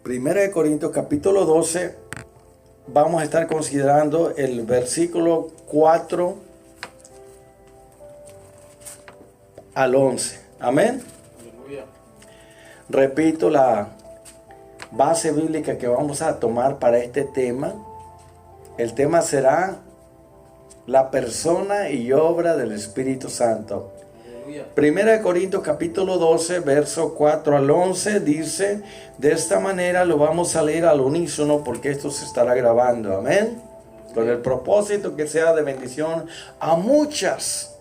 Primera de Corintios capítulo 12, vamos a estar considerando el versículo 4 al 11. Amén. Aleluya. Repito, la base bíblica que vamos a tomar para este tema. El tema será la persona y obra del Espíritu Santo. Aleluya. Primera de Corintios capítulo 12, verso 4 al 11 dice, de esta manera lo vamos a leer al unísono porque esto se estará grabando, amén, con el propósito que sea de bendición a muchas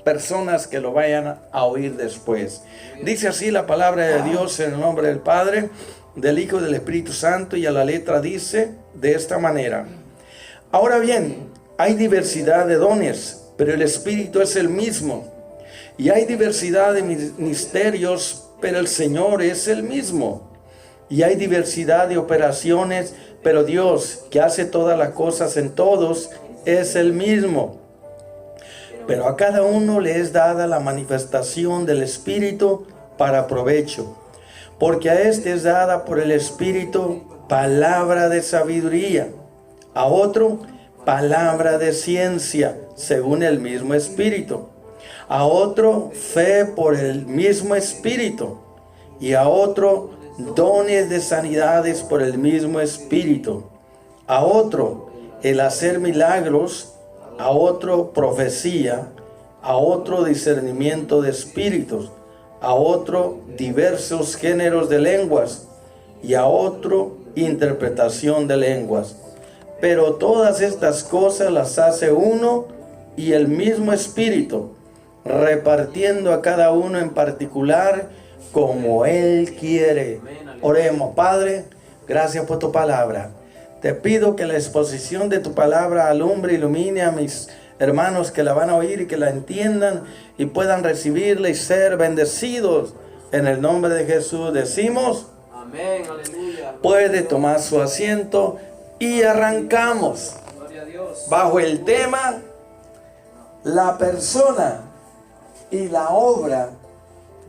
personas que lo vayan a oír después. Dice así la palabra de Dios en el nombre del Padre, del Hijo y del Espíritu Santo, y a la letra dice de esta manera. Ahora bien, hay diversidad de dones, pero el Espíritu es el mismo. Y hay diversidad de ministerios, pero el Señor es el mismo. Y hay diversidad de operaciones, pero Dios, que hace todas las cosas en todos, es el mismo. Pero a cada uno le es dada la manifestación del Espíritu para provecho. Porque a este es dada por el Espíritu palabra de sabiduría, a otro palabra de ciencia, según el mismo Espíritu, a otro fe por el mismo Espíritu, y a otro dones de sanidades por el mismo Espíritu, a otro el hacer milagros, a otro profecía, a otro discernimiento de espíritus, a otro diversos géneros de lenguas, y a otro interpretación de lenguas. Pero todas estas cosas las hace uno y el mismo Espíritu, repartiendo a cada uno en particular como Él quiere. Oremos. Padre, gracias por tu palabra. Te pido que la exposición de tu palabra alumbre, ilumine a mis hermanos que la van a oír y que la entiendan y puedan recibirla y ser bendecidos. En el nombre de Jesús decimos, Amén, aleluya. puede tomar su asiento y arrancamos Gloria a Dios. bajo el tema la persona y la obra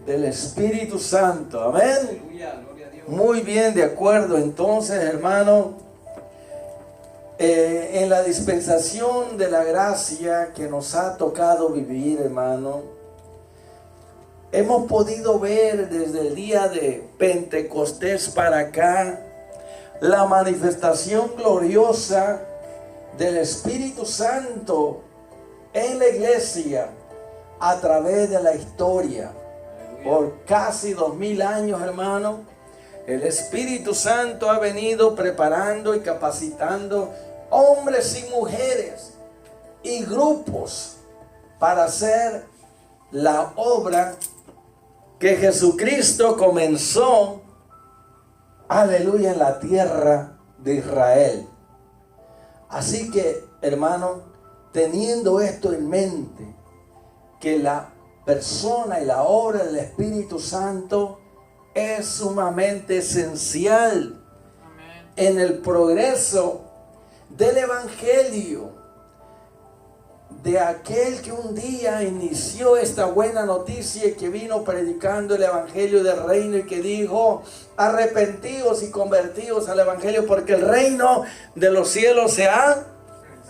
del Espíritu Santo. Amén. Aleluya, gloria a Dios. Muy bien, de acuerdo. Entonces, hermano, en la dispensación de la gracia que nos ha tocado vivir, hermano, hemos podido ver desde el día de Pentecostés para acá la manifestación gloriosa del Espíritu Santo en la iglesia a través de la historia. Por casi 2000 años, hermano, el Espíritu Santo ha venido preparando y capacitando hombres y mujeres y grupos para hacer la obra que Jesucristo comenzó, aleluya, en la tierra de Israel. Así que, hermano, teniendo esto en mente, que la persona y la obra del Espíritu Santo es sumamente esencial en el progreso del Evangelio, de aquel que un día inició esta buena noticia y que vino predicando el Evangelio del reino y que dijo, arrepentíos y convertíos al Evangelio porque el reino de los cielos se ha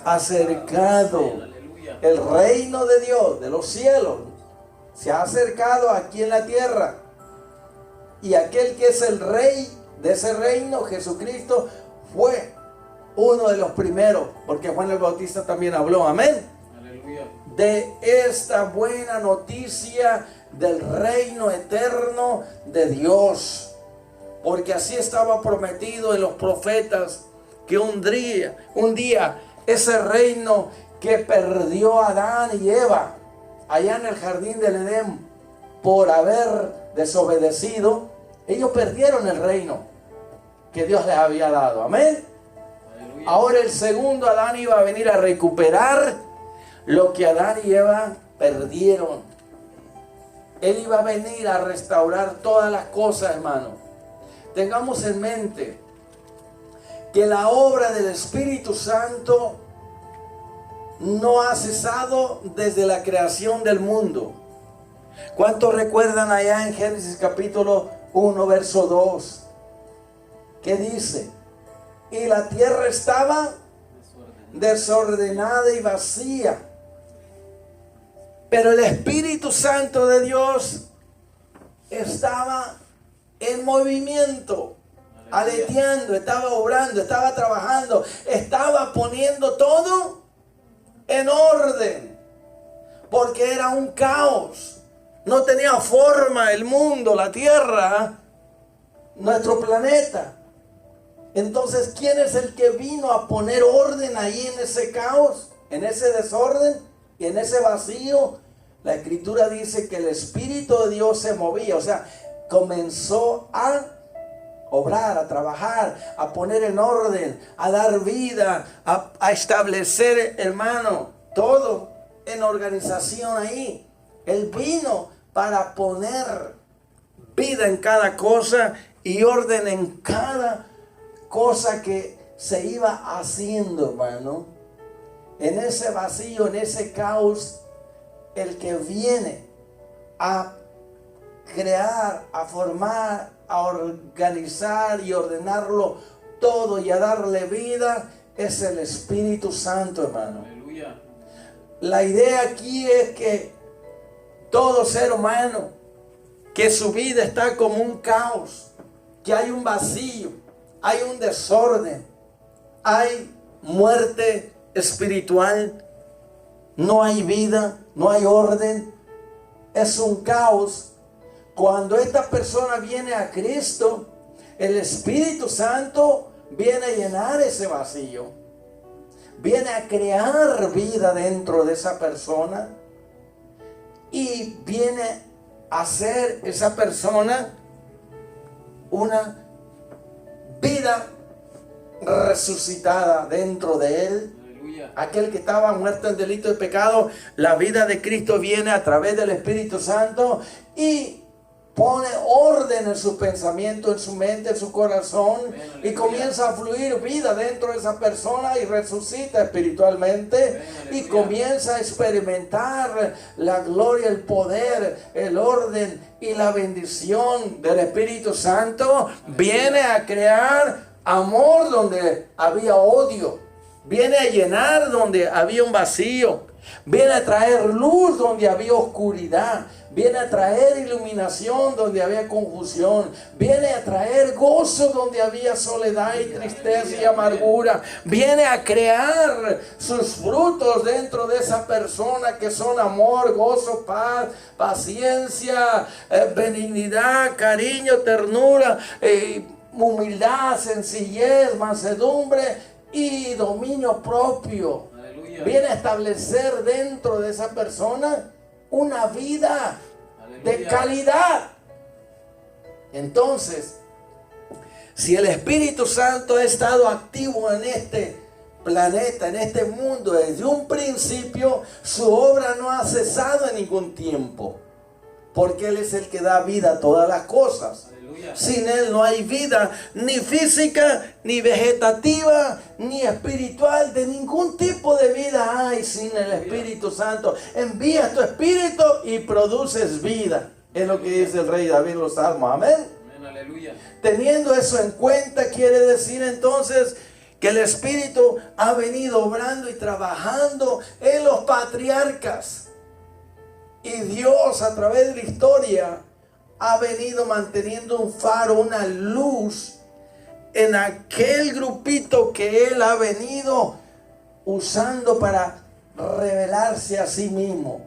acercado. El reino de Dios, de los cielos, se ha acercado aquí en la tierra. Y aquel que es el rey de ese reino, Jesucristo, fue uno de los primeros, porque Juan el Bautista también habló, amén, Aleluya. de esta buena noticia del reino eterno de Dios. Porque así estaba prometido en los profetas, que un día ese reino que perdió Adán y Eva allá en el jardín del Edén por haber desobedecido, ellos perdieron el reino que Dios les había dado, amén. Aleluya. Ahora el segundo Adán iba a venir a recuperar lo que Adán y Eva perdieron. Él iba a venir a restaurar todas las cosas, hermano. Tengamos en mente que la obra del Espíritu Santo no ha cesado desde la creación del mundo. ¿Cuántos recuerdan allá en Génesis capítulo 1, verso 2? ¿Qué dice? Y la tierra estaba desordenada y vacía. Pero el Espíritu Santo de Dios estaba en movimiento, aleteando, estaba obrando, estaba trabajando, estaba poniendo todo en orden, porque era un caos. No tenía forma el mundo, la tierra, nuestro planeta. Entonces, ¿quién es el que vino a poner orden ahí en ese caos, en ese desorden y en ese vacío? La Escritura dice que el Espíritu de Dios se movía, o sea, comenzó a obrar, a trabajar, a poner en orden, a dar vida, a establecer, hermano, todo en organización ahí. Él vino para poner vida en cada cosa y orden en cada cosa que se iba haciendo, hermano. En ese vacío, en ese caos, el que viene a crear, a formar, a organizar y ordenarlo todo y a darle vida es el Espíritu Santo, hermano. Aleluya. La idea aquí es que todo ser humano, que su vida está como un caos, que hay un vacío, hay un desorden, hay muerte espiritual, no hay vida, no hay orden, es un caos. Cuando esta persona viene a Cristo, el Espíritu Santo viene a llenar ese vacío, viene a crear vida dentro de esa persona y viene a hacer esa persona una vida resucitada dentro de él. Aleluya. Aquel que estaba muerto en delito y pecado, la vida de Cristo viene a través del Espíritu Santo y pone orden en su pensamiento, en su mente, en su corazón, y comienza a fluir vida dentro de esa persona y resucita espiritualmente y comienza a experimentar la gloria, el poder, el orden y la bendición del Espíritu Santo. Viene a crear amor donde había odio, viene a llenar donde había un vacío, viene a traer luz donde había oscuridad, viene a traer iluminación donde había confusión, viene a traer gozo donde había soledad y tristeza y amargura, viene a crear sus frutos dentro de esa persona que son amor, gozo, paz, paciencia, benignidad, cariño, ternura, humildad, sencillez, mansedumbre y dominio propio. Aleluya. Viene a establecer dentro de esa persona una vida de Aleluya. calidad. Entonces, si el Espíritu Santo ha estado activo en este planeta, en este mundo desde un principio, su obra no ha cesado en ningún tiempo, porque Él es el que da vida a todas las cosas. Aleluya. Sin Él no hay vida, ni física, ni vegetativa, ni espiritual. De ningún tipo de vida hay sin el Espíritu Santo. Envías tu Espíritu y produces vida. Es lo que dice el rey David en los Salmos. Amén. Amén. Aleluya. Teniendo eso en cuenta, quiere decir entonces que el Espíritu ha venido obrando y trabajando en los patriarcas. Y Dios, a través de la historia, ha venido manteniendo un faro, una luz en aquel grupito que Él ha venido usando para revelarse a sí mismo.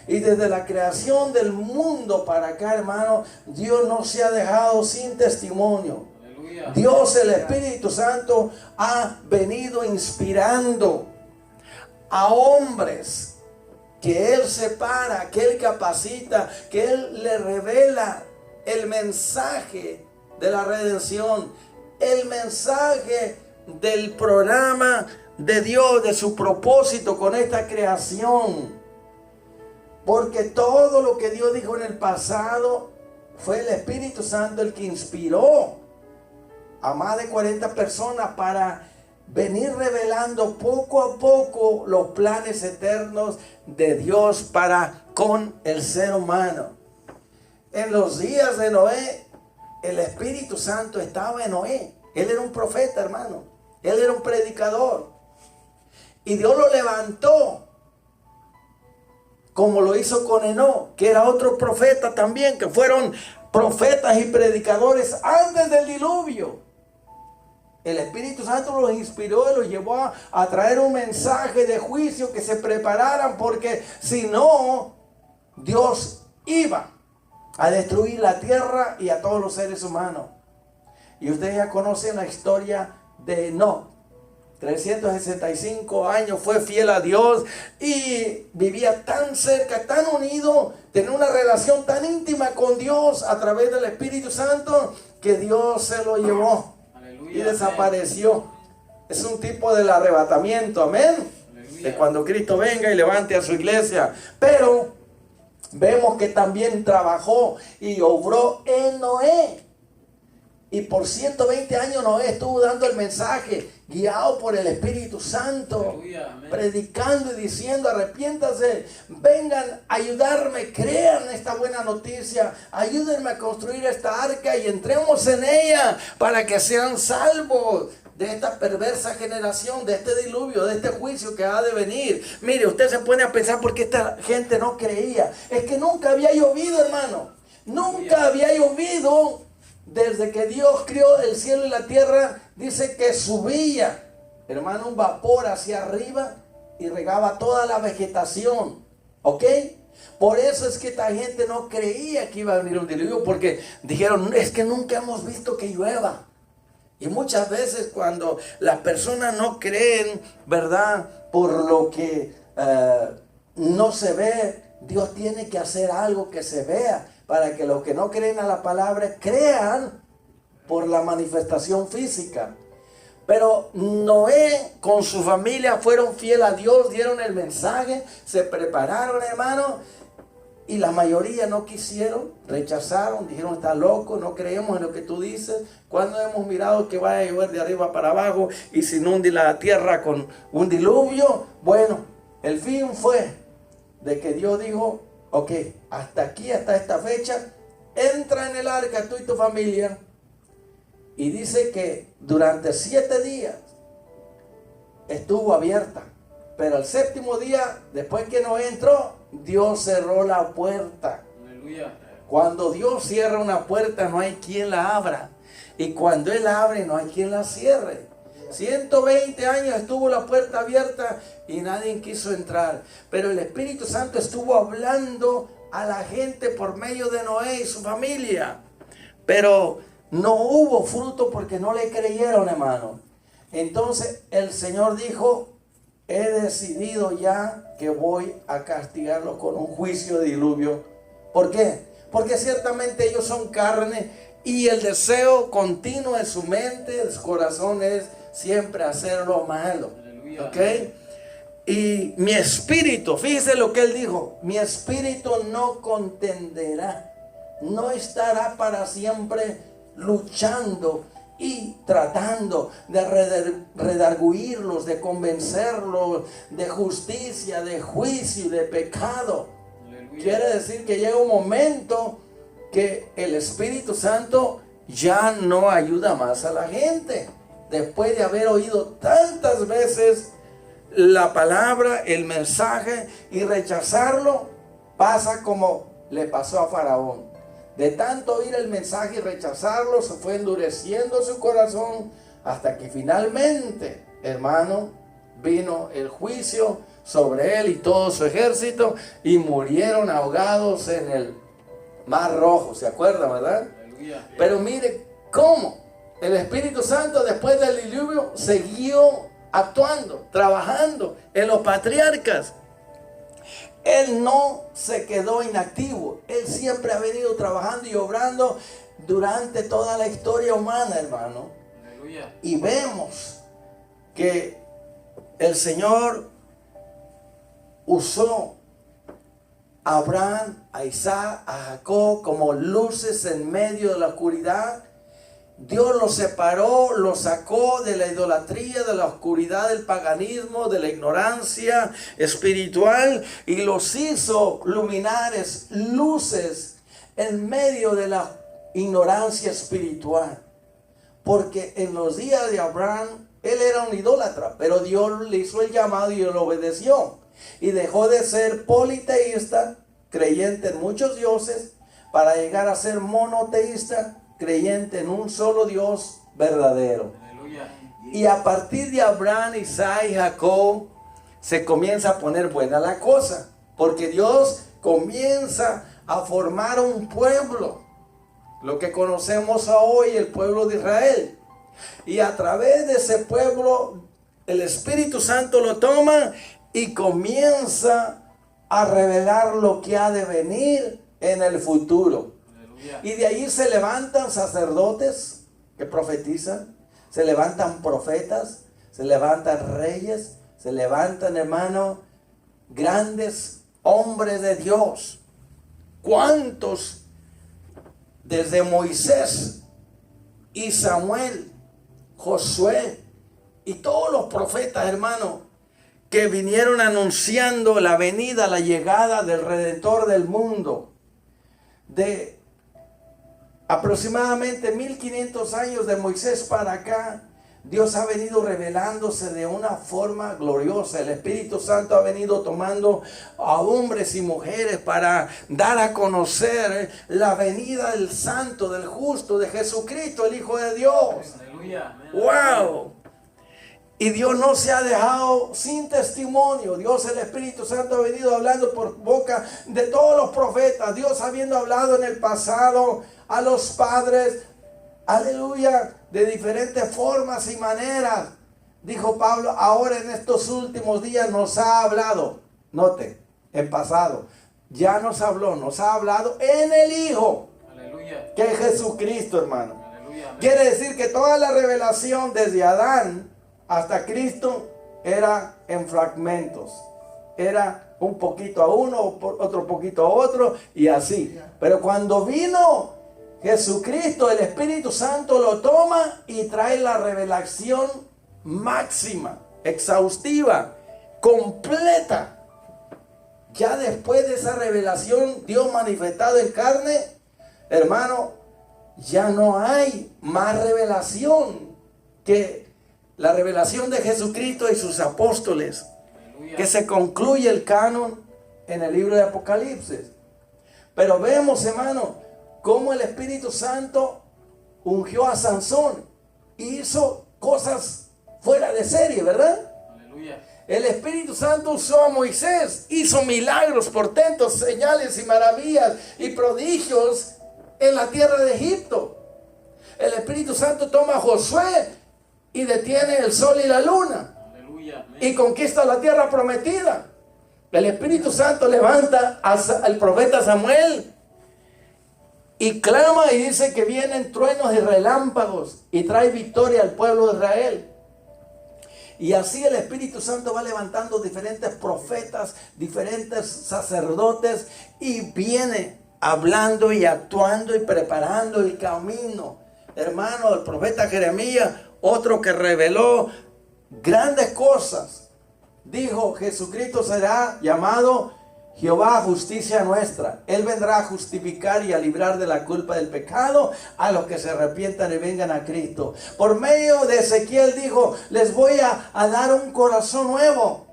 Y desde la creación del mundo para acá, hermano, Dios no se ha dejado sin testimonio. Aleluya. Dios, el Espíritu Santo, ha venido inspirando a hombres que Él separa, que Él capacita, que Él le revela el mensaje de la redención, el mensaje del programa de Dios, de su propósito con esta creación. Porque todo lo que Dios dijo en el pasado fue el Espíritu Santo el que inspiró a más de 40 personas para venir revelando poco a poco los planes eternos de Dios para con el ser humano. En los días de Noé, el Espíritu Santo estaba en Noé. Él era un profeta, hermano. Él era un predicador. Y Dios lo levantó, como lo hizo con Enoc, que era otro profeta también, que fueron profetas y predicadores antes del diluvio. El Espíritu Santo los inspiró y los llevó a traer un mensaje de juicio, que se prepararan, porque si no, Dios iba a destruir la tierra y a todos los seres humanos. Y ustedes ya conocen la historia de Enoc. 365 años fue fiel a Dios y vivía tan cerca, tan unido, tenía una relación tan íntima con Dios a través del Espíritu Santo, que Dios se lo llevó. Aleluya, y desapareció. Amén. Es un tipo del arrebatamiento, amén. Aleluya. De cuando Cristo venga y levante a su iglesia. Pero vemos que también trabajó y obró en Noé. Y por 120 años Noé estuvo dando el mensaje, guiado por el Espíritu Santo. Aleluya, predicando y diciendo: arrepiéntase, vengan a ayudarme, crean esta buena noticia, ayúdenme a construir esta arca y entremos en ella para que sean salvos de esta perversa generación, de este diluvio, de este juicio que ha de venir. Mire, usted se pone a pensar por qué esta gente no creía. Es que nunca había llovido, hermano. Nunca había llovido. Desde que Dios creó el cielo y la tierra, dice que subía, hermano, un vapor hacia arriba y regaba toda la vegetación. ¿Ok? Por eso es que esta gente no creía que iba a venir un diluvio, porque dijeron: es que nunca hemos visto que llueva. Y muchas veces cuando las personas no creen, ¿verdad?, por lo que no se ve, Dios tiene que hacer algo que se vea, para que los que no creen a la palabra crean por la manifestación física. Pero Noé con su familia fueron fieles a Dios, dieron el mensaje, se prepararon, hermano, y la mayoría no quisieron, rechazaron, dijeron: está loco, no creemos en lo que tú dices. Cuando hemos mirado que va a llover de arriba para abajo y se inunde la tierra con un diluvio. Bueno, el fin fue de que Dios dijo: ok, hasta aquí, hasta esta fecha, entra en el arca tú y tu familia. Y dice que durante 7 días estuvo abierta. Pero el séptimo día, después que no entró, Dios cerró la puerta. Aleluya. Cuando Dios cierra una puerta, no hay quien la abra. Y cuando Él abre, no hay quien la cierre. 120 años estuvo la puerta abierta y nadie quiso entrar. Pero el Espíritu Santo estuvo hablando a la gente por medio de Noé y su familia. Pero no hubo fruto porque no le creyeron, hermano. Entonces el Señor dijo: he decidido ya que voy a castigarlos con un juicio de diluvio. ¿Por qué? Porque ciertamente ellos son carne y el deseo continuo de su mente, de su corazón, es siempre hacer lo malo. ¿Ok? Y mi espíritu, fíjese lo que él dijo: mi espíritu no contenderá, no estará para siempre luchando y tratando de redarguirlos, de convencerlos de justicia, de juicio, de pecado. Aleluya. Quiere decir que llega un momento que el Espíritu Santo ya no ayuda más a la gente. Después de haber oído tantas veces la palabra, el mensaje, y rechazarlo, pasa como le pasó a Faraón. De tanto oír el mensaje y rechazarlo, se fue endureciendo su corazón, hasta que finalmente, hermano, vino el juicio sobre él y todo su ejército, y murieron ahogados en el Mar Rojo. ¿Se acuerdan, verdad? Aleluya. Pero mire cómo el Espíritu Santo, después del diluvio, siguió actuando, trabajando en los patriarcas. Él no se quedó inactivo. Él siempre ha venido trabajando y obrando durante toda la historia humana, hermano. Aleluya. Y vemos que el Señor usó a Abraham, a Isaac, a Jacob como luces en medio de la oscuridad. Dios los separó, los sacó de la idolatría, de la oscuridad, del paganismo, de la ignorancia espiritual, y los hizo luminares, luces en medio de la ignorancia espiritual. Porque en los días de Abraham, él era un idólatra, pero Dios le hizo el llamado y él obedeció. Y dejó de ser politeísta, creyente en muchos dioses, para llegar a ser monoteísta, creyente en un solo Dios verdadero. Aleluya. Y a partir de Abraham, Isaac y Jacob, se comienza a poner buena la cosa. Porque Dios comienza a formar un pueblo. Lo que conocemos hoy, el pueblo de Israel. Y a través de ese pueblo, el Espíritu Santo lo toma y comienza a revelar lo que ha de venir en el futuro. Aleluya. Y de ahí se levantan sacerdotes que profetizan, se levantan profetas, se levantan reyes, se levantan, hermano, grandes hombres de Dios. ¿Cuántos desde Moisés y Samuel, Josué y todos los profetas, hermano, que vinieron anunciando la venida, la llegada del Redentor del mundo? De aproximadamente 1500 años de Moisés para acá, Dios ha venido revelándose de una forma gloriosa. El Espíritu Santo ha venido tomando a hombres y mujeres para dar a conocer la venida del Santo, del Justo, de Jesucristo, el Hijo de Dios. Aleluya. ¡Wow! Y Dios no se ha dejado sin testimonio. Dios, el Espíritu Santo, ha venido hablando por boca de todos los profetas. Dios habiendo hablado en el pasado a los padres, aleluya, de diferentes formas y maneras. Dijo Pablo, ahora en estos últimos días nos ha hablado. Note, en pasado. Ya nos ha hablado en el Hijo. Aleluya. Que es Jesucristo, hermano. Aleluya. Amén. Quiere decir que toda la revelación desde Adán hasta Cristo era en fragmentos. Era un poquito a uno, otro poquito a otro y así. Pero cuando vino Jesucristo, el Espíritu Santo lo toma y trae la revelación máxima, exhaustiva, completa. Ya después de esa revelación, Dios manifestado en carne, hermano, ya no hay más revelación que la revelación de Jesucristo y sus apóstoles, Aleluya. que se concluye el canon en el libro de Apocalipsis. Pero vemos, hermano, cómo el Espíritu Santo ungió a Sansón y hizo cosas fuera de serie, ¿verdad? Aleluya. El Espíritu Santo usó a Moisés, hizo milagros, portentos, señales y maravillas y prodigios en la tierra de Egipto. El Espíritu Santo toma a Josué y detiene el sol y la luna Aleluya. Amén. y conquista la tierra prometida. El Espíritu Santo levanta al profeta Samuel y clama y dice que vienen truenos y relámpagos y trae victoria al pueblo de Israel. Y así el Espíritu Santo va levantando diferentes profetas, diferentes sacerdotes y viene hablando y actuando y preparando el camino. Hermano, el profeta Jeremías, otro que reveló grandes cosas, dijo: Jesucristo será llamado Jehová, justicia nuestra. Él vendrá a justificar y a librar de la culpa del pecado a los que se arrepientan y vengan a Cristo. Por medio de Ezequiel dijo: les voy a dar un corazón nuevo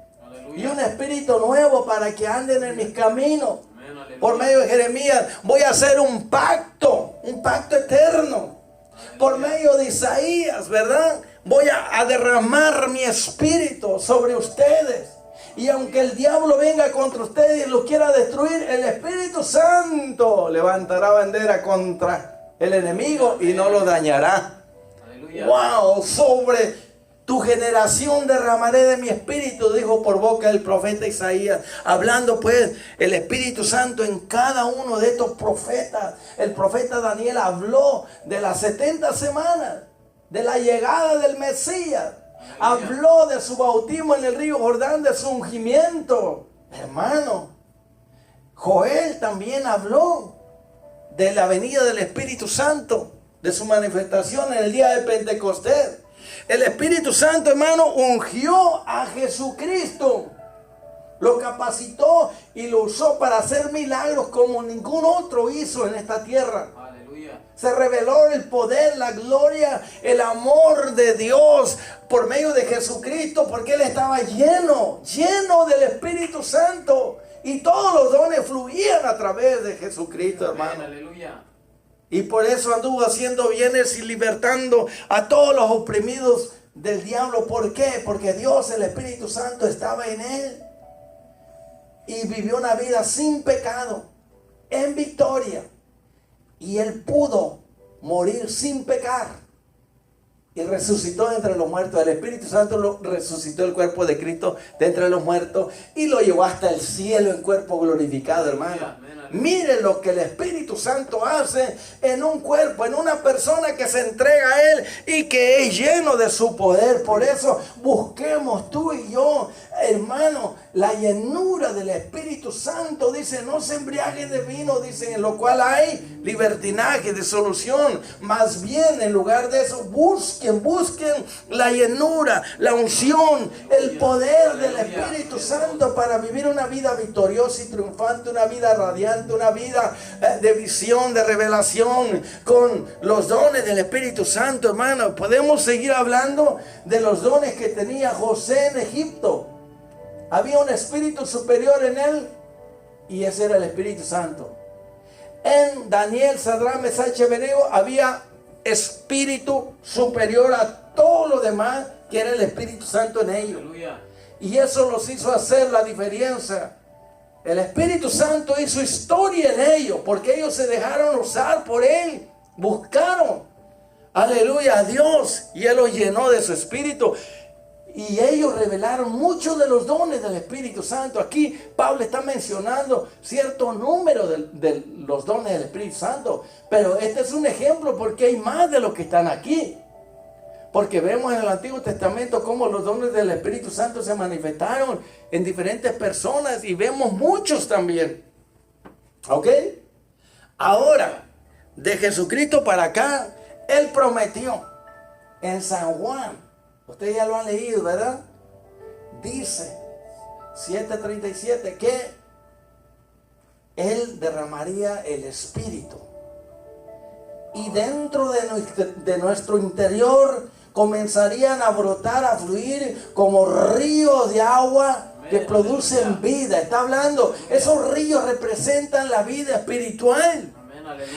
y un espíritu nuevo para que anden en mis caminos. Amén. Aleluya. Por medio de Jeremías voy a hacer un pacto eterno. Por medio de Isaías, ¿verdad? Voy a derramar mi espíritu sobre ustedes. Y aunque el diablo venga contra ustedes y los quiera destruir, el Espíritu Santo levantará bandera contra el enemigo y no lo dañará. Aleluya. ¡Wow! Sobre tu generación derramaré de mi espíritu, dijo por boca del profeta Isaías. Hablando pues el Espíritu Santo en cada uno de estos profetas. El profeta Daniel habló de las 70 semanas, de la llegada del Mesías. Habló de su bautismo en el río Jordán, de su ungimiento. Hermano, Joel también habló de la venida del Espíritu Santo, de su manifestación en el día de Pentecostés. El Espíritu Santo, hermano, ungió a Jesucristo. Lo capacitó y lo usó para hacer milagros como ningún otro hizo en esta tierra. Aleluya. Se reveló el poder, la gloria, el amor de Dios por medio de Jesucristo, porque Él estaba lleno del Espíritu Santo. Y todos los dones fluían a través de Jesucristo, hermano. Aleluya. Y por eso anduvo haciendo bienes y libertando a todos los oprimidos del diablo. ¿Por qué? Porque Dios, el Espíritu Santo, estaba en Él. Y vivió una vida sin pecado, en victoria. Y Él pudo morir sin pecar. Y resucitó de entre los muertos. El Espíritu Santo lo resucitó el cuerpo de Cristo de entre los muertos. Y lo llevó hasta el cielo en cuerpo glorificado, hermano. Mire lo que el Espíritu Santo hace en un cuerpo, en una persona que se entrega a Él y que es lleno de su poder. Por eso busquemos tú y yo, hermano, la llenura del Espíritu Santo. Dice, no se embriaguen de vino, dicen, en lo cual hay libertinaje, disolución. Más bien, en lugar de eso, busquen la llenura, la unción, el poder del Espíritu Santo para vivir una vida victoriosa y triunfante, una vida radiante, una vida de visión, de revelación, con los dones del Espíritu Santo, hermano. Podemos seguir hablando de los dones que tenía José en Egipto. Había un espíritu superior en él y ese era el Espíritu Santo. En Daniel, Sadrach, Mesach y Abednego había espíritu superior a todo lo demás, que era el Espíritu Santo en ellos. Aleluya. Y eso los hizo hacer la diferencia. El Espíritu Santo hizo historia en ellos, porque ellos se dejaron usar por Él. Buscaron, aleluya, a Dios, y Él los llenó de su Espíritu. Y ellos revelaron muchos de los dones del Espíritu Santo. Aquí Pablo está mencionando cierto número de los dones del Espíritu Santo. Pero este es un ejemplo porque hay más de los que están aquí. Porque vemos en el Antiguo Testamento cómo los dones del Espíritu Santo se manifestaron en diferentes personas. Y vemos muchos también. ¿Ok? Ahora, de Jesucristo para acá, Él prometió en San Juan. Ustedes ya lo han leído, ¿verdad? Dice 7:37 que Él derramaría el Espíritu. Y dentro de nuestro interior comenzarían a brotar, a fluir como ríos de agua que producen vida. Está hablando, esos ríos representan la vida espiritual.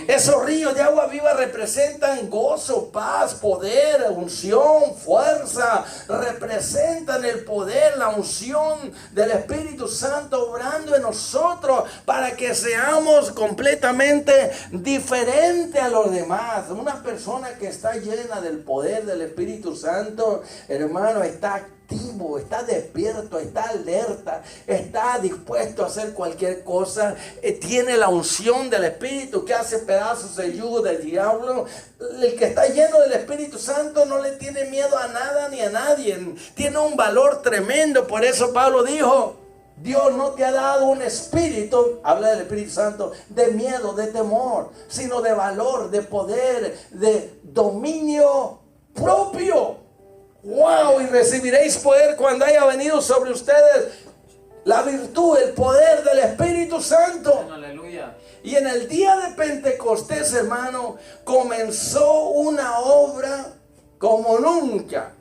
Esos ríos de agua viva representan gozo, paz, poder, unción, fuerza. Representan el poder, la unción del Espíritu Santo obrando en nosotros para que seamos completamente diferentes a los demás. Una persona que está llena del poder del Espíritu Santo, hermano, está activo, está despierto, está alerta, está dispuesto a hacer cualquier cosa. Tiene la unción del Espíritu que hace pedazos el yugo del diablo. El que está lleno del Espíritu Santo no le tiene miedo a nada ni a nadie. Tiene un valor tremendo. Por eso Pablo dijo, Dios no te ha dado un espíritu, habla del Espíritu Santo, de miedo, de temor, sino de valor, de poder, de dominio propio. ¡Wow! Y recibiréis poder cuando haya venido sobre ustedes la virtud, el poder del Espíritu Santo. Aleluya. Y en el día de Pentecostés, hermano, comenzó una obra como nunca.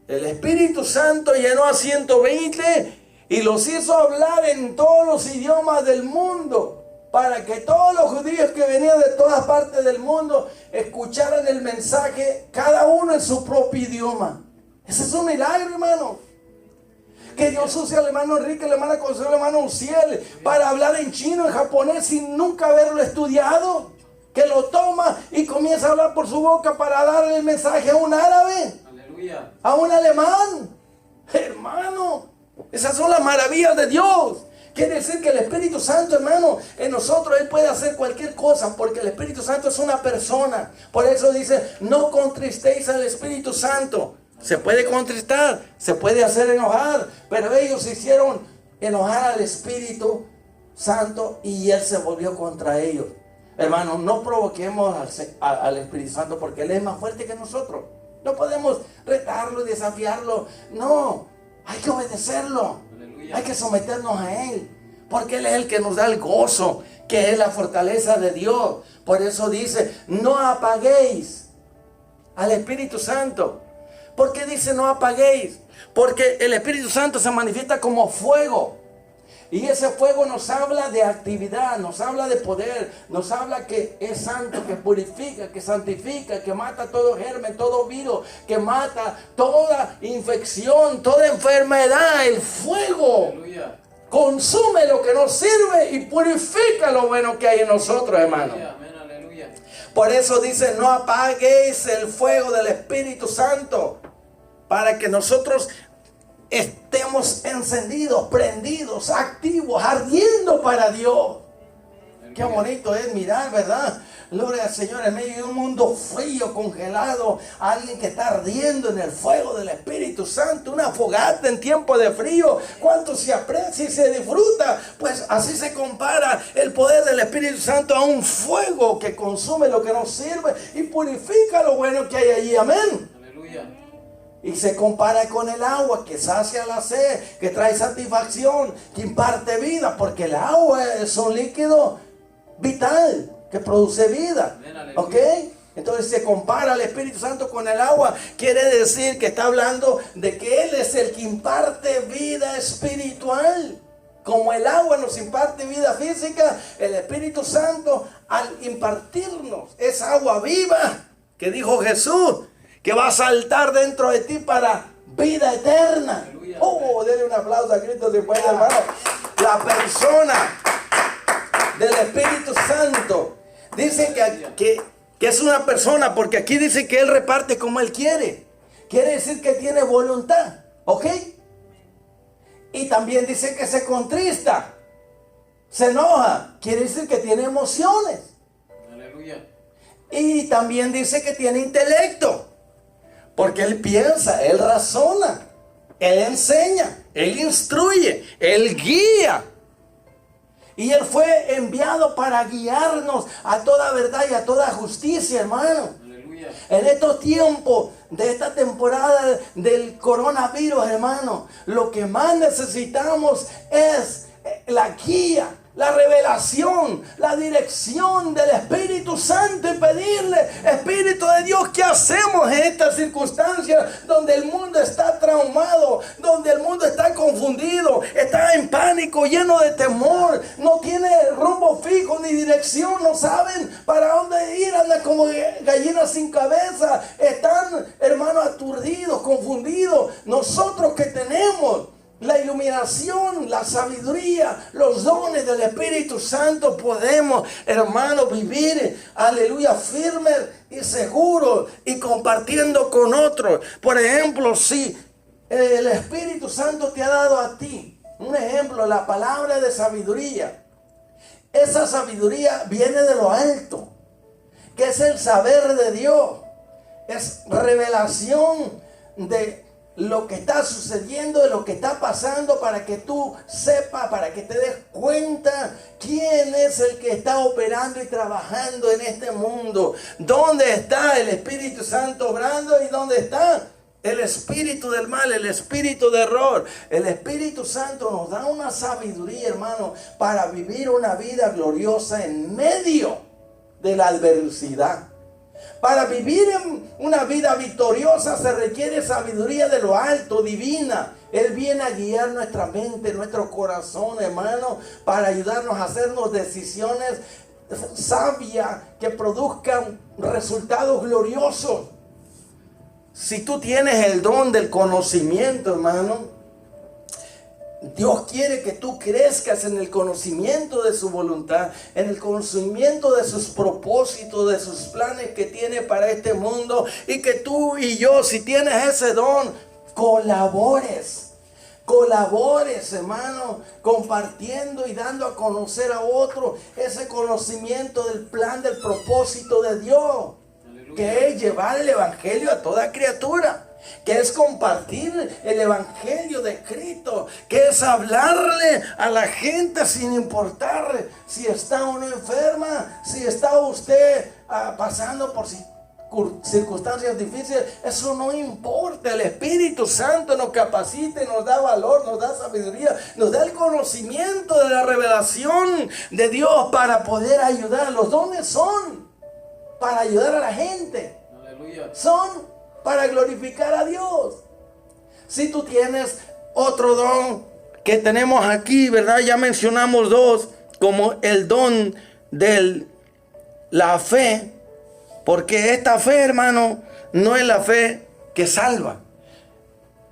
El Espíritu Santo llenó a 120 y los hizo hablar en todos los idiomas del mundo, para que todos los judíos que venían de todas partes del mundo escucharan el mensaje, cada uno en su propio idioma. Ese es un milagro, hermano. Que Dios use al hermano Enrique, la hermana Consuelo, el hermano Uciel para hablar en chino, en japonés, sin nunca haberlo estudiado. Que lo toma y comienza a hablar por su boca para darle el mensaje a un árabe. Aleluya. A un alemán. Hermano, esas son las maravillas de Dios. Quiere decir que el Espíritu Santo, hermano, en nosotros Él puede hacer cualquier cosa, porque el Espíritu Santo es una persona. Por eso dice, no contristéis al Espíritu Santo. Se puede contristar, se puede hacer enojar, pero ellos hicieron enojar al Espíritu Santo y Él se volvió contra ellos. Hermano, no provoquemos al Espíritu Santo, porque Él es más fuerte que nosotros. No podemos retarlo y desafiarlo. No, hay que obedecerlo. Aleluya. Hay que someternos a Él, porque Él es el que nos da el gozo, que es la fortaleza de Dios. Por eso dice, no apaguéis al Espíritu Santo. ¿Por qué dice no apaguéis? Porque el Espíritu Santo se manifiesta como fuego. Y ese fuego nos habla de actividad, nos habla de poder, nos habla que es santo, que purifica, que santifica, que mata todo germen, todo virus, que mata toda infección, toda enfermedad. El fuego Aleluya. consume lo que nos sirve y purifica lo bueno que hay en nosotros, hermano. Amén, aleluya. Por eso dice, no apaguéis el fuego del Espíritu Santo, para que nosotros estemos encendidos, prendidos, activos, ardiendo para Dios. Qué bonito es mirar, ¿verdad? Gloria al Señor, en medio de un mundo frío, congelado, alguien que está ardiendo en el fuego del Espíritu Santo, una fogata en tiempo de frío. ¿Cuánto se aprecia y se disfruta? Pues así se compara el poder del Espíritu Santo a un fuego que consume lo que nos sirve y purifica lo bueno que hay allí. Amén. Aleluya. Y se compara con el agua que sacia la sed, que trae satisfacción, que imparte vida, porque el agua es un líquido vital que produce vida. ¿Ok? Entonces se compara al Espíritu Santo con el agua. Quiere decir que está hablando de que Él es el que imparte vida espiritual. Como el agua nos imparte vida física, el Espíritu Santo al impartirnos esa agua viva que dijo Jesús, que va a saltar dentro de ti para vida eterna. Aleluya. Oh, denle un aplauso a Cristo si puede, hermano. La persona del Espíritu Santo dice que es una persona, porque aquí dice que Él reparte como Él quiere. Quiere decir que tiene voluntad, ¿ok? Y también dice que se contrista, se enoja, quiere decir que tiene emociones. Aleluya. Y también dice que tiene intelecto, porque Él piensa, Él razona, Él enseña, Él instruye, Él guía. Y Él fue enviado para guiarnos a toda verdad y a toda justicia, hermano. Aleluya. En estos tiempos de esta temporada del coronavirus, hermano, lo que más necesitamos es la guía, la revelación, la dirección del Espíritu Santo, y pedirle, Espíritu de Dios, ¿qué hacemos en estas circunstancias donde el mundo está traumado, donde el mundo está confundido, está en pánico, lleno de temor, no tiene rumbo fijo ni dirección, no saben para dónde ir, andan como gallinas sin cabeza, están, hermano, aturdidos, confundidos? Nosotros que tenemos la iluminación, la sabiduría, los dones del Espíritu Santo, podemos, hermano, vivir, aleluya, firmes y seguros y compartiendo con otros. Por ejemplo, si el Espíritu Santo te ha dado a ti, un ejemplo, la palabra de sabiduría, esa sabiduría viene de lo alto, que es el saber de Dios, es revelación de lo que está sucediendo, de lo que está pasando, para que tú sepas, para que te des cuenta quién es el que está operando y trabajando en este mundo. ¿Dónde está el Espíritu Santo obrando y dónde está el espíritu del mal, el espíritu de error? El Espíritu Santo nos da una sabiduría, hermano, para vivir una vida gloriosa en medio de la adversidad. Para vivir una vida victoriosa se requiere sabiduría de lo alto, divina. Él viene a guiar nuestra mente, nuestro corazón, hermano, para ayudarnos a hacernos decisiones sabias que produzcan resultados gloriosos. Si tú tienes el don del conocimiento, hermano, Dios quiere que tú crezcas en el conocimiento de su voluntad, en el conocimiento de sus propósitos, de sus planes que tiene para este mundo, y que tú y yo, si tienes ese don, colabores, hermano, compartiendo y dando a conocer a otros ese conocimiento del plan, del propósito de Dios. Aleluya. Que es llevar el evangelio a toda criatura, que es compartir el evangelio de Cristo, que es hablarle a la gente sin importar si está o no enferma, si está usted pasando por circunstancias difíciles, eso no importa. El Espíritu Santo nos capacita y nos da valor, nos da sabiduría, nos da el conocimiento de la revelación de Dios para poder ayudar. Los dones son para ayudar a la gente. Aleluya. Son para glorificar a Dios. Si tú tienes otro don que tenemos aquí, ¿verdad? Ya mencionamos dos, como el don de la fe. Porque esta fe, hermano, no es la fe que salva.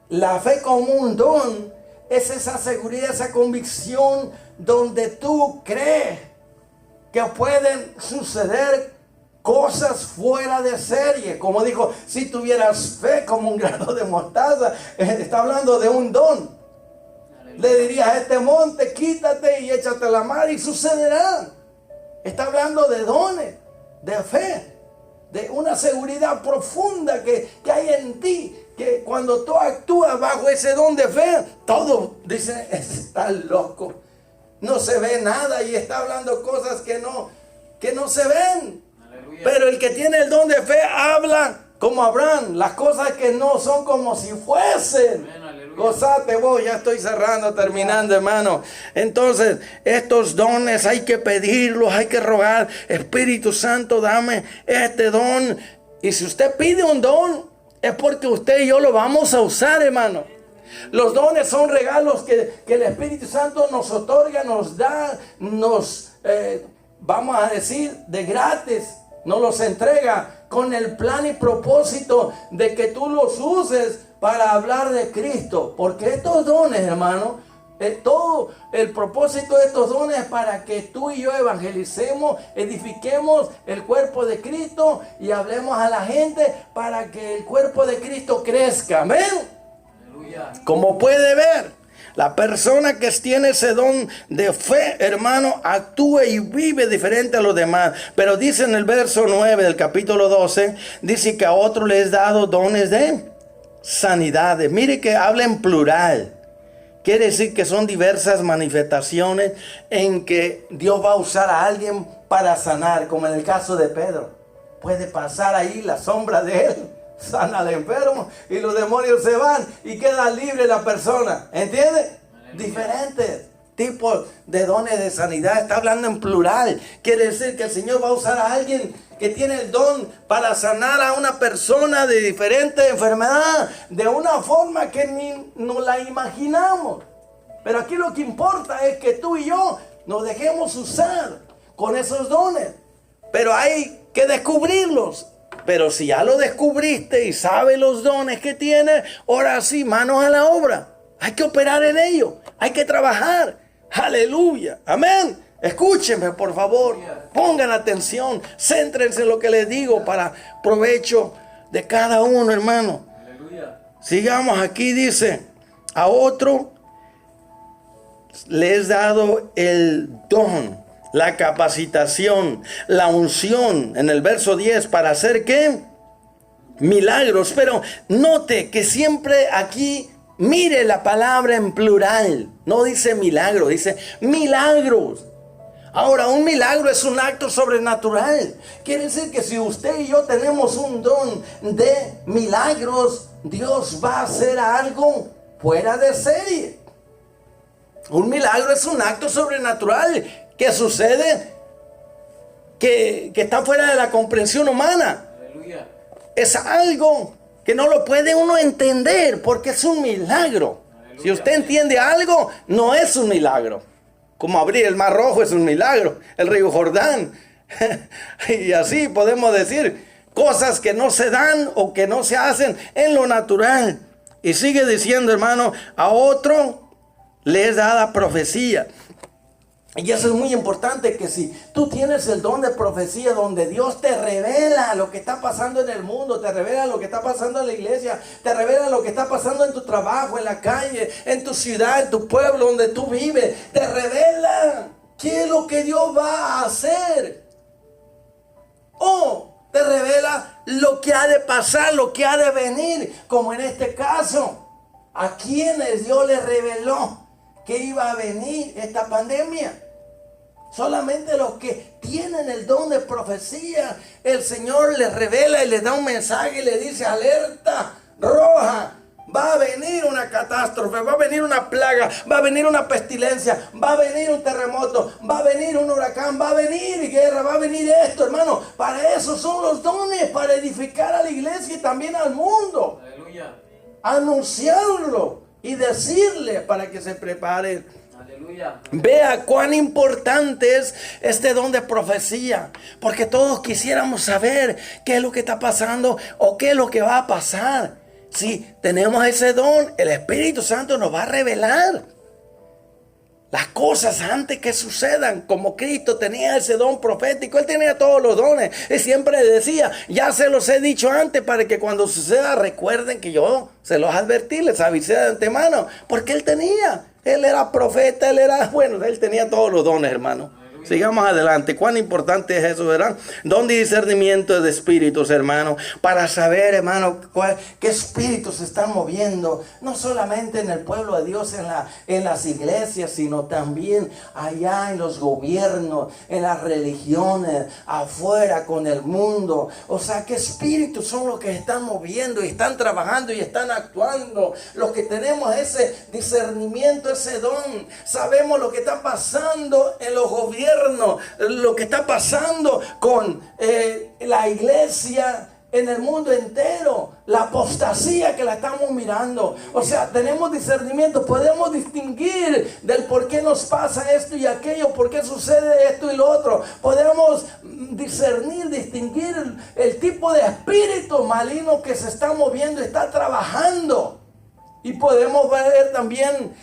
La fe como un don es esa seguridad, esa convicción donde tú crees que pueden suceder cosas fuera de serie. Como dijo, si tuvieras fe como un grano de mostaza, está hablando de un don. Le dirías a este monte, quítate y échate a la mar y sucederá. Está hablando de dones, de fe, de una seguridad profunda que hay en ti, que cuando tú actúas bajo ese don de fe, todos dicen, está loco, no se ve nada y está hablando cosas que no se ven. Aleluya. Pero el que tiene el don de fe habla como Abraham, las cosas que no son como si fuesen. Amén. Gozate vos, ya estoy cerrando, terminando, hermano. Entonces, estos dones hay que pedirlos, hay que rogar. Espíritu Santo, dame este don. Y si usted pide un don, es porque usted y yo lo vamos a usar, hermano. Los dones son regalos que el Espíritu Santo nos otorga, nos da, vamos a decir, de gratis. Nos los entrega con el plan y propósito de que tú los uses para hablar de Cristo. Porque estos dones, hermano, todo el propósito de estos dones es para que tú y yo evangelicemos, edifiquemos el cuerpo de Cristo y hablemos a la gente para que el cuerpo de Cristo crezca. Amén. Aleluya. Como puede ver, la persona que tiene ese don de fe, hermano, actúa y vive diferente a los demás. Pero dice en el verso 9 del capítulo 12, dice que a otro le es dado dones de sanidades. Mire que habla en plural. Quiere decir que son diversas manifestaciones en que Dios va a usar a alguien para sanar, como en el caso de Pedro. Puede pasar ahí la sombra de él, sana al enfermo y los demonios se van y queda libre la persona. ¿Entiende? Diferentes tipos de dones de sanidad. Está hablando en plural. Quiere decir que el Señor va a usar a alguien que tiene el don para sanar a una persona de diferente enfermedad de una forma que ni nos la imaginamos. Pero aquí lo que importa es que tú y yo nos dejemos usar con esos dones. Pero hay que descubrirlos. Pero si ya lo descubriste y sabes los dones que tienes, ahora sí, manos a la obra. Hay que operar en ello. Hay que trabajar. Aleluya. Amén. Escúchenme, por favor. Pongan atención. Céntrense en lo que les digo para provecho de cada uno, hermano. Aleluya. Sigamos aquí, dice, a otro le es dado el don, la capacitación, la unción, en el verso 10, para hacer ¿qué? Milagros. Pero note que siempre aquí, mire la palabra en plural. No dice milagro, dice milagros. Ahora, un milagro es un acto sobrenatural. Quiere decir que si usted y yo tenemos un don de milagros, Dios va a hacer algo fuera de serie. Un milagro es un acto sobrenatural que sucede, que está fuera de la comprensión humana. Aleluya. Es algo que no lo puede uno entender porque es un milagro. Aleluya. Si usted entiende algo, no es un milagro. Como abrir el Mar Rojo es un milagro, el río Jordán. Y así podemos decir cosas que no se dan o que no se hacen en lo natural. Y sigue diciendo, hermano, a otro le es dada profecía. Y eso es muy importante, que si tú tienes el don de profecía, donde Dios te revela lo que está pasando en el mundo, te revela lo que está pasando en la iglesia, te revela lo que está pasando en tu trabajo, en la calle, en tu ciudad, en tu pueblo, donde tú vives, te revela qué es lo que Dios va a hacer. O te revela lo que ha de pasar, lo que ha de venir, como en este caso, a quienes Dios les reveló que iba a venir esta pandemia. Solamente los que tienen el don de profecía, el Señor les revela y les da un mensaje y le dice: alerta roja, va a venir una catástrofe, va a venir una plaga, va a venir una pestilencia, va a venir un terremoto, va a venir un huracán, va a venir guerra, va a venir esto, hermano. Para eso son los dones, para edificar a la iglesia y también al mundo. Aleluya. Anunciarlo y decirle para que se preparen. Aleluya. Vea cuán importante es este don de profecía, porque todos quisiéramos saber qué es lo que está pasando o qué es lo que va a pasar. Si tenemos ese don, el Espíritu Santo nos va a revelar las cosas antes que sucedan. Como Cristo tenía ese don profético, Él tenía todos los dones. Él siempre decía: ya se los he dicho antes para que cuando suceda recuerden que yo se los advertí, les avisé de antemano. Porque Él era profeta, Él tenía todos los dones, hermano. Sigamos adelante. Cuán importante es eso, ¿verdad? Don de discernimiento de espíritus, hermano. Para saber, hermano, qué espíritus se están moviendo. No solamente en el pueblo de Dios, en las iglesias, sino también allá en los gobiernos, en las religiones, afuera con el mundo. O sea, qué espíritus son los que están moviendo y están trabajando y están actuando. Los que tenemos ese discernimiento, ese don. Sabemos lo que está pasando en los gobiernos, lo que está pasando con la iglesia en el mundo entero, la apostasía que la estamos mirando. O sea, tenemos discernimiento, podemos distinguir del por qué nos pasa esto y aquello, por qué sucede esto y lo otro. Podemos discernir, distinguir el tipo de espíritu maligno que se está moviendo, está trabajando. Y podemos ver también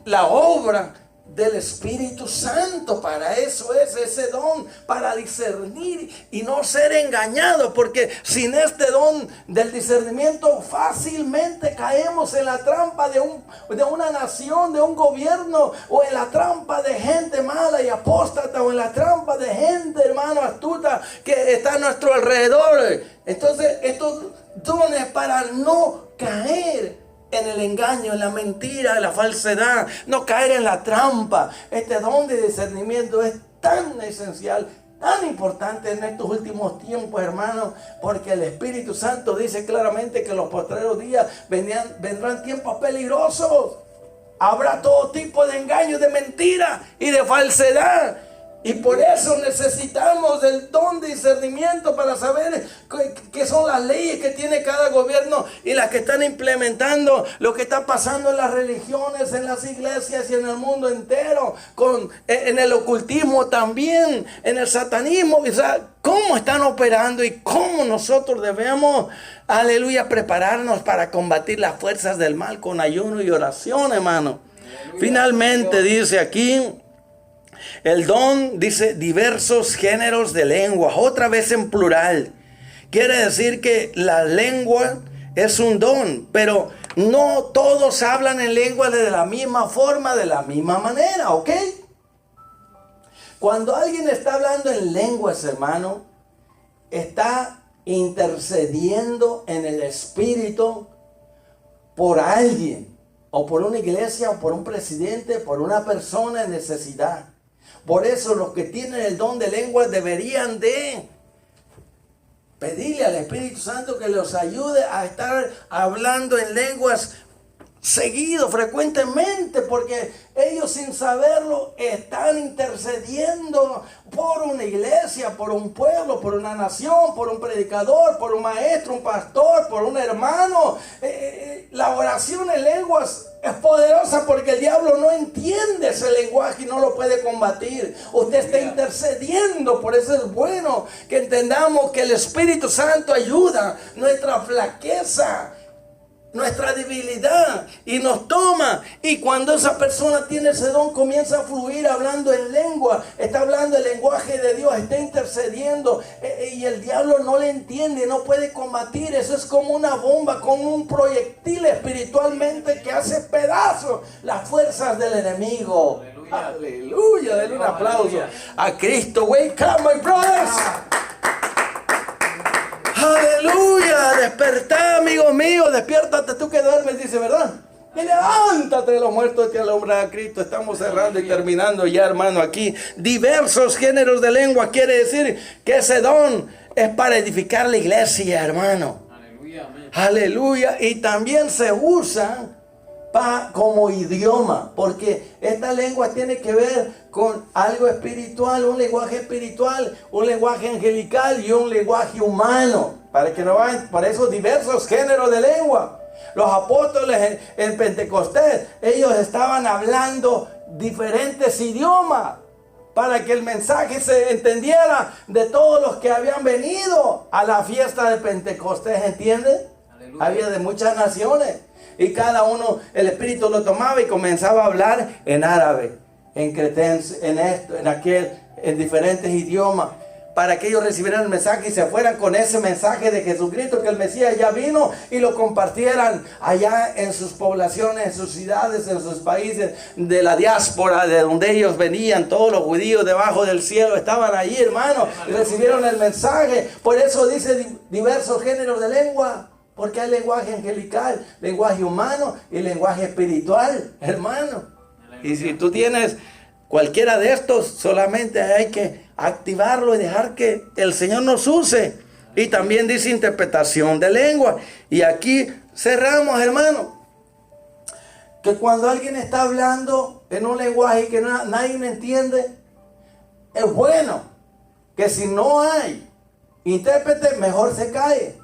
la obra del Espíritu Santo. Para eso es ese don, para discernir y no ser engañado, porque sin este don del discernimiento fácilmente caemos en la trampa de una nación, de un gobierno, o en la trampa de gente mala y apóstata, o en la trampa de gente, hermano, astuta que está a nuestro alrededor. Entonces, estos dones para no caer en el engaño, en la mentira, en la falsedad, no caer en la trampa. Este don de discernimiento es tan esencial, tan importante en estos últimos tiempos, hermanos, porque el Espíritu Santo dice claramente que en los postreros días vendrán tiempos peligrosos. Habrá todo tipo de engaño, de mentira y de falsedad. Y por eso necesitamos el don de discernimiento para saber qué son las leyes que tiene cada gobierno y las que están implementando, lo que está pasando en las religiones, en las iglesias y en el mundo entero, en el ocultismo también, en el satanismo. O sea, cómo están operando y cómo nosotros debemos, aleluya, prepararnos para combatir las fuerzas del mal con ayuno y oración, hermano. Aleluya. Finalmente dice aquí: el don, dice, diversos géneros de lenguas, otra vez en plural. Quiere decir que la lengua es un don, pero no todos hablan en lengua de la misma forma, de la misma manera, ¿ok? Cuando alguien está hablando en lenguas, hermano, está intercediendo en el Espíritu por alguien, o por una iglesia, o por un presidente, por una persona en necesidad. Por eso los que tienen el don de lenguas deberían de pedirle al Espíritu Santo que los ayude a estar hablando en lenguas seguido, frecuentemente, porque ellos sin saberlo están intercediendo por una iglesia, por un pueblo, por una nación, por un predicador, por un maestro, un pastor, por un hermano. La oración en lenguas es poderosa porque el diablo no entiende ese lenguaje y no lo puede combatir. Usted está intercediendo, por eso es bueno que entendamos que el Espíritu Santo ayuda nuestra flaqueza, nuestra debilidad, y nos toma. Y cuando esa persona tiene ese don, comienza a fluir hablando en lengua, está hablando el lenguaje de Dios, está intercediendo, y el diablo no le entiende, no puede combatir. Eso es como una bomba, como un proyectil espiritualmente que hace pedazos las fuerzas del enemigo. Aleluya, aleluya. Denle un aplauso a Cristo. Wake up, my brothers. Aleluya, despertá, amigo mío, despiértate tú que duermes, dice, ¿verdad? Y levántate de los muertos y te alumbra a Cristo. Estamos cerrando y terminando ya, hermano, aquí. Diversos géneros de lengua quiere decir que ese don es para edificar la iglesia, hermano. Aleluya, amén. Aleluya. Y también se usa como idioma, porque esta lengua tiene que ver con algo espiritual, un lenguaje espiritual, un lenguaje angelical y un lenguaje humano. Para que no vayan, para esos diversos géneros de lengua. Los apóstoles en Pentecostés, ellos estaban hablando diferentes idiomas para que el mensaje se entendiera de todos los que habían venido a la fiesta de Pentecostés, ¿entienden? Aleluya. Había de muchas naciones y cada uno, el Espíritu lo tomaba y comenzaba a hablar en árabe, en cretense, en esto, en aquel, en diferentes idiomas, para que ellos recibieran el mensaje y se fueran con ese mensaje de Jesucristo, que el Mesías ya vino, y lo compartieran allá en sus poblaciones, en sus ciudades, en sus países de la diáspora, de donde ellos venían. Todos los judíos debajo del cielo estaban allí, hermano, y recibieron el mensaje. Por eso dice diversos géneros de lengua, porque hay lenguaje angelical, lenguaje humano y lenguaje espiritual, hermano. Y si tú tienes cualquiera de estos, solamente hay que activarlo y dejar que el Señor nos use. Y también dice interpretación de lengua. Y aquí cerramos, hermano, que cuando alguien está hablando en un lenguaje que nadie me entiende, es bueno que si no hay intérprete, mejor se cae.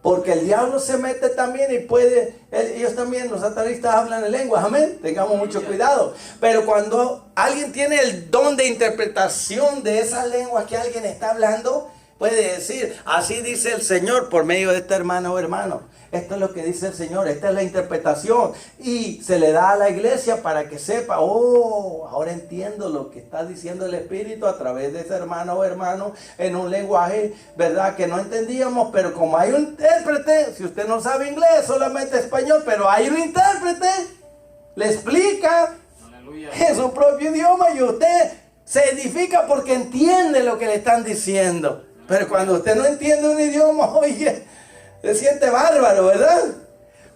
Porque el diablo se mete también y puede, ellos también, los satanistas hablan en lenguas, amén. Tengamos mucho cuidado. Pero cuando alguien tiene el don de interpretación de esa lengua que alguien está hablando, puede decir, así dice el Señor por medio de este hermano o hermano. Esto es lo que dice el Señor, esta es la interpretación. Y se le da a la iglesia para que sepa, oh, ahora entiendo lo que está diciendo el Espíritu a través de ese hermano o hermano en un lenguaje, ¿verdad? Que no entendíamos, pero como hay un intérprete, si usted no sabe inglés, solamente español, pero hay un intérprete, le explica Aleluya. en su propio idioma y usted se edifica porque entiende lo que le están diciendo. Pero cuando usted no entiende un idioma, oye, se siente bárbaro, ¿verdad?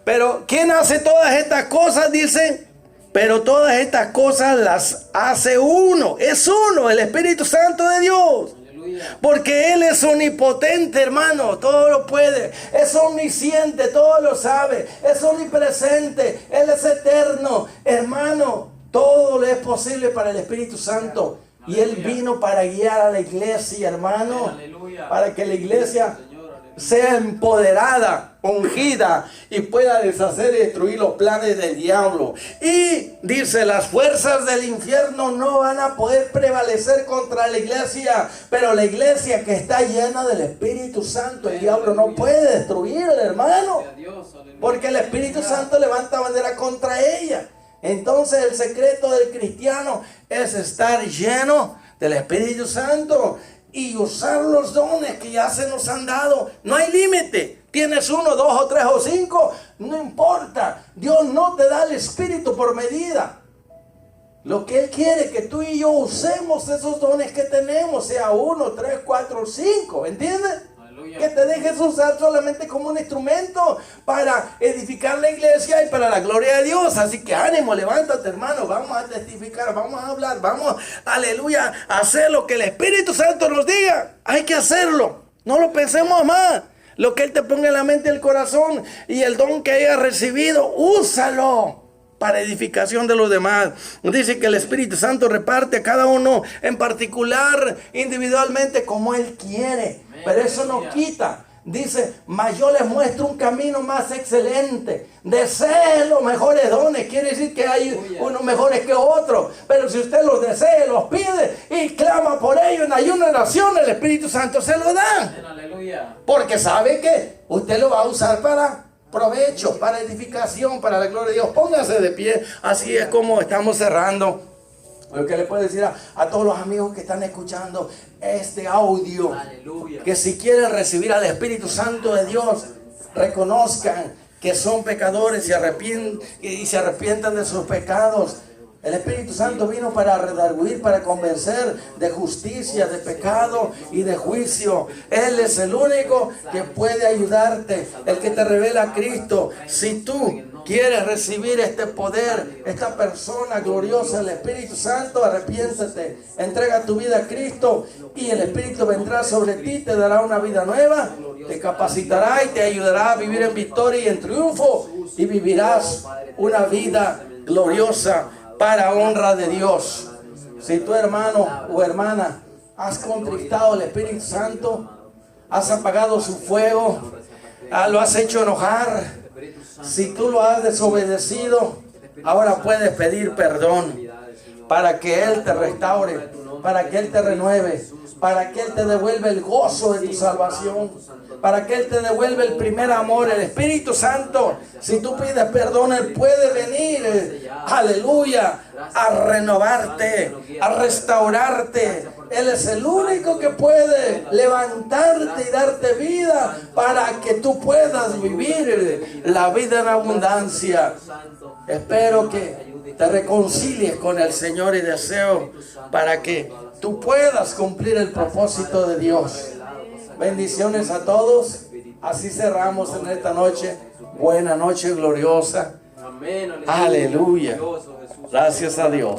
Pero ¿quién hace todas estas cosas? Dice, pero todas estas cosas las hace uno. Es uno, el Espíritu Santo de Dios. Aleluya. Porque Él es omnipotente, hermano, todo lo puede. Es omnisciente, todo lo sabe. Es omnipresente, Él es eterno. Hermano, todo le es posible para el Espíritu Santo. Y Él vino para guiar a la iglesia, hermano. Aleluya. Para que la iglesia Señor, aleluya. sea empoderada, ungida y pueda deshacer y destruir los planes del diablo. Y dice, las fuerzas del infierno no van a poder prevalecer contra la iglesia, pero la iglesia que está llena del Espíritu Santo, el diablo no puede destruirla, hermano, Gloria a Dios, aleluya. porque el Espíritu Santo levanta bandera contra ella. Entonces el secreto del cristiano es estar lleno del Espíritu Santo y usar los dones que ya se nos han dado. No hay límite. Tienes 1, 2 o 3 o 5, no importa. Dios no te da el Espíritu por medida. Lo que Él quiere es que tú y yo usemos esos dones que tenemos, sea 1, 3, 4 o 5, ¿entiendes? Aleluya. Que te dejes usar solamente como un instrumento para edificar la iglesia y para la gloria de Dios. Así que ánimo, levántate, hermano. Vamos a testificar, vamos a hablar, vamos, aleluya, a hacer lo que el Espíritu Santo nos diga. Hay que hacerlo. No lo pensemos más. Lo que Él te ponga en la mente y el corazón y el don que hayas recibido, úsalo para edificación de los demás. Dice que el Espíritu Santo reparte a cada uno en particular, individualmente, como Él quiere. Pero eso no quita. Dice, mas yo les muestro un camino más excelente. Desee los mejores dones. Quiere decir que hay unos mejores que otros. Pero si usted los desea, los pide y clama por ellos en ayuno y oración, el Espíritu Santo se lo da. Amén, aleluya. Porque sabe que usted lo va a usar para provecho, para edificación, para la gloria de Dios. Póngase de pie. Así es como estamos cerrando. Lo que le puedo decir a todos los amigos que están escuchando este audio, Aleluya. que si quieren recibir al Espíritu Santo de Dios, reconozcan que son pecadores y se arrepientan de sus pecados. El Espíritu Santo vino para redarguir, para convencer de justicia, de pecado y de juicio. Él es el único que puede ayudarte, el que te revela a Cristo. Si tú quieres recibir este poder, esta persona gloriosa, el Espíritu Santo, arrepiéntete, entrega tu vida a Cristo y el Espíritu vendrá sobre ti, te dará una vida nueva, te capacitará y te ayudará a vivir en victoria y en triunfo y vivirás una vida gloriosa para honra de Dios. Si tu hermano o hermana has contristado al Espíritu Santo, has apagado su fuego, lo has hecho enojar, si tú lo has desobedecido, ahora puedes pedir perdón para que Él te restaure, para que Él te renueve, para que Él te devuelva el gozo de tu salvación, para que Él te devuelva el primer amor, el Espíritu Santo. Si tú pides perdón, Él puede venir, aleluya, a renovarte, a restaurarte. Él es el único que puede levantarte y darte vida para que tú puedas vivir la vida en abundancia. Espero que te reconcilies con el Señor y deseo para que tú puedas cumplir el propósito de Dios. Bendiciones a todos. Así cerramos en esta noche. Buena noche gloriosa. Aleluya. Gracias a Dios.